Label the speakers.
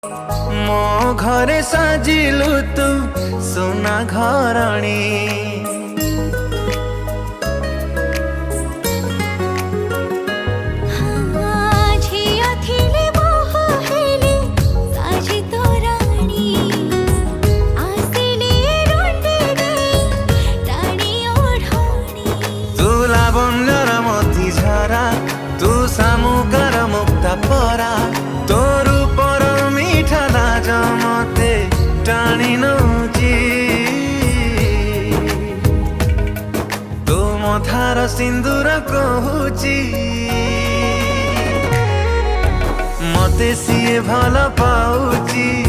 Speaker 1: मो घरे साजिलु तू सोना घरणी तू सामुकर मुक्ता परा तोर पर मीठा लाज मते टाणी नौची तू मथार सिंदूर कहूची मते सिए भल पाउची।